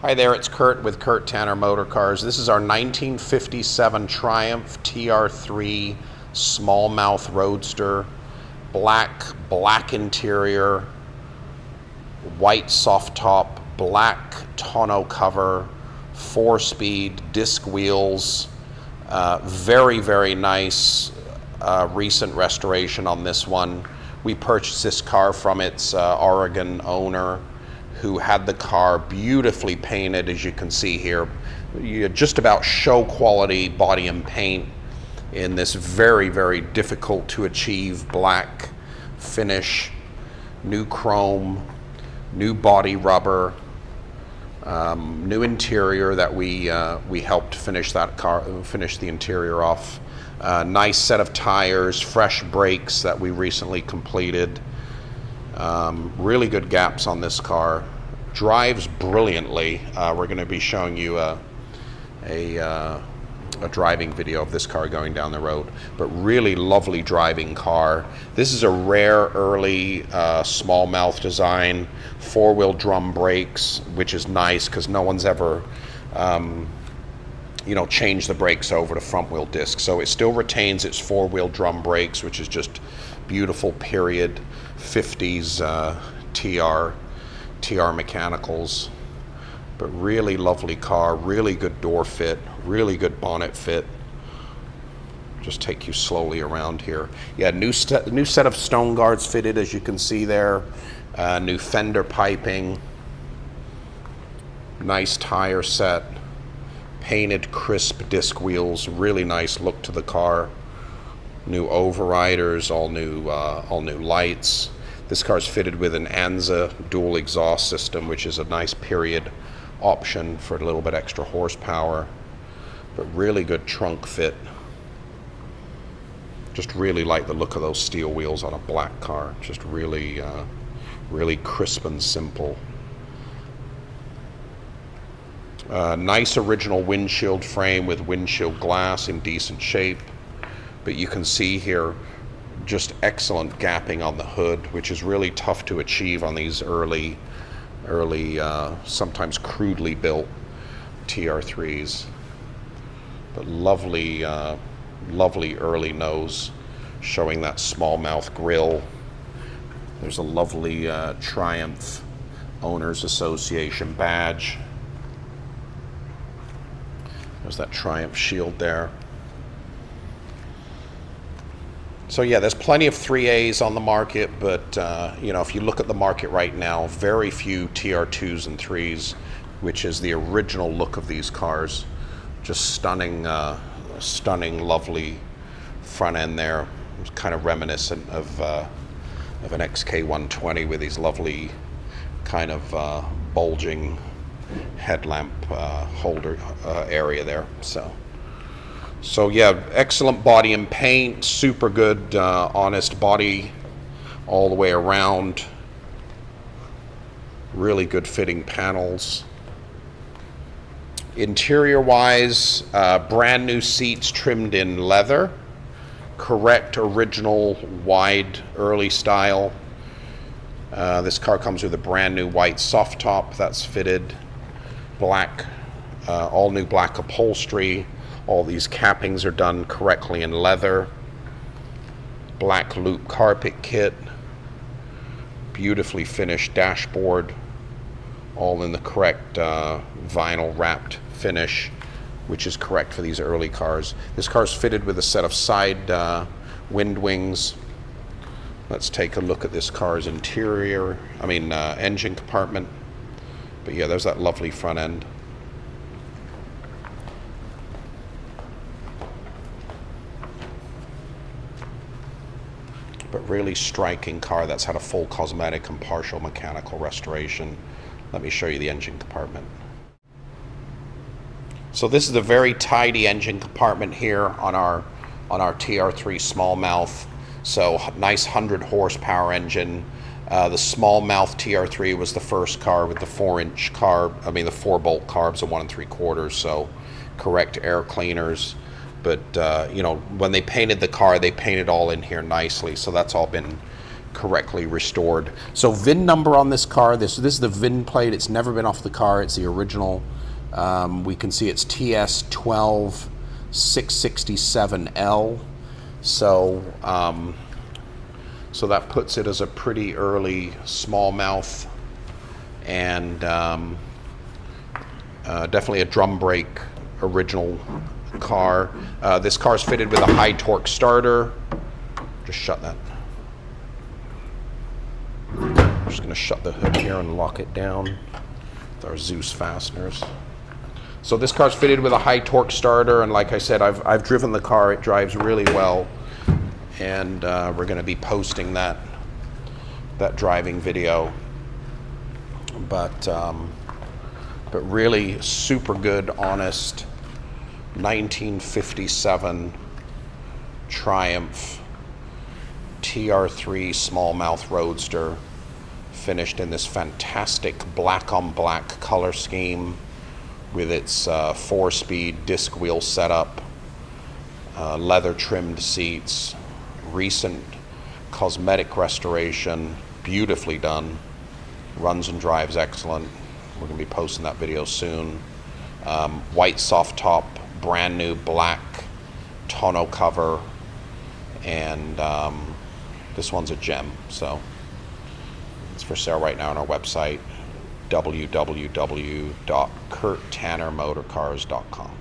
Hi there, it's Kurt with Kurt Tanner Motor Cars. This is our 1957 Triumph TR3 smallmouth Roadster. Black interior, white soft top, black tonneau cover, 4-speed disc wheels. Very nice recent restoration on this one. We purchased this car from its Oregon owner, who had the car beautifully painted, as you can see here. Just about show quality body and paint in this very difficult to achieve black finish, new chrome, new body rubber, new interior that we helped finish the interior off. Nice set of tires, fresh brakes that we recently completed. Really good gaps on this car. Drives brilliantly. We're going to be showing you a driving video of this car going down the road, but really lovely driving car. This is a rare early smallmouth design, 4-wheel drum brakes, which is nice because no one's ever changed the brakes over to front wheel disc. So it still retains its 4-wheel drum brakes, which is just beautiful period 50s TR mechanicals. But really lovely car, really good door fit, really good bonnet fit. Just take you slowly around here. Yeah, new set of stone guards fitted, as you can see there. New fender piping. Nice tire set. Painted crisp disc wheels, really nice look to the car. New overriders, all new lights. This car is fitted with an Anza dual exhaust system, which is a nice period option for a little bit extra horsepower, but really good trunk fit. Just really like the look of those steel wheels on a black car. Just really crisp and simple. Nice original windshield frame with windshield glass in decent shape, but you can see here just excellent gapping on the hood, which is really tough to achieve on these early sometimes crudely built TR3s. But lovely early nose, showing that smallmouth grille. There's a lovely Triumph Owners Association badge. There's that Triumph shield there. So yeah, there's plenty of 3As on the market, but if you look at the market right now, very few TR2s and 3s, which is the original look of these cars. Just stunning, lovely front end there. It's kind of reminiscent of an XK120 with these lovely kind of bulging headlamp holder area there. So yeah, excellent body and paint, super good, honest body all the way around. Really good fitting panels. Interior wise, brand new seats trimmed in leather. Correct original wide early style. This car comes with a brand new white soft top that's fitted. Black, all new black upholstery. All these cappings are done correctly in leather. Black loop carpet kit. Beautifully finished dashboard. All in the correct vinyl wrapped finish, which is correct for these early cars. This car is fitted with a set of side wind wings. Let's take a look at this car's engine compartment. But yeah, there's that lovely front end. But really striking car that's had a full cosmetic and partial mechanical restoration. Let me show you the engine compartment. So this is a very tidy engine compartment here on our TR3 smallmouth. So nice 100 horsepower engine. The smallmouth TR3 was the first car with the 4-inch carb. The 4-bolt carbs of 1 3/4. So correct air cleaners. But when they painted the car, they painted all in here nicely. So that's all been correctly restored. So VIN number on this car, this is the VIN plate. It's never been off the car. It's the original. We can see it's TS12 667L. So so that puts it as a pretty early smallmouth, and definitely a drum brake original car. This car is fitted with a high torque starter. Just shut that. I'm just going to shut the hood here and lock it down with our Zeus fasteners. So this car's fitted with a high torque starter, and like I said, I've driven the car. It drives really well, and we're going to be posting that driving video. But really super good, honest 1957 Triumph TR3 smallmouth Roadster, finished in this fantastic black on black color scheme with its 4-speed disc wheel setup, leather trimmed seats, recent cosmetic restoration, beautifully done, runs and drives excellent. We're going to be posting that video soon. White soft top, brand new black tonneau cover, and this one's a gem. So it's for sale right now on our website, www.kurttannermotorcars.com.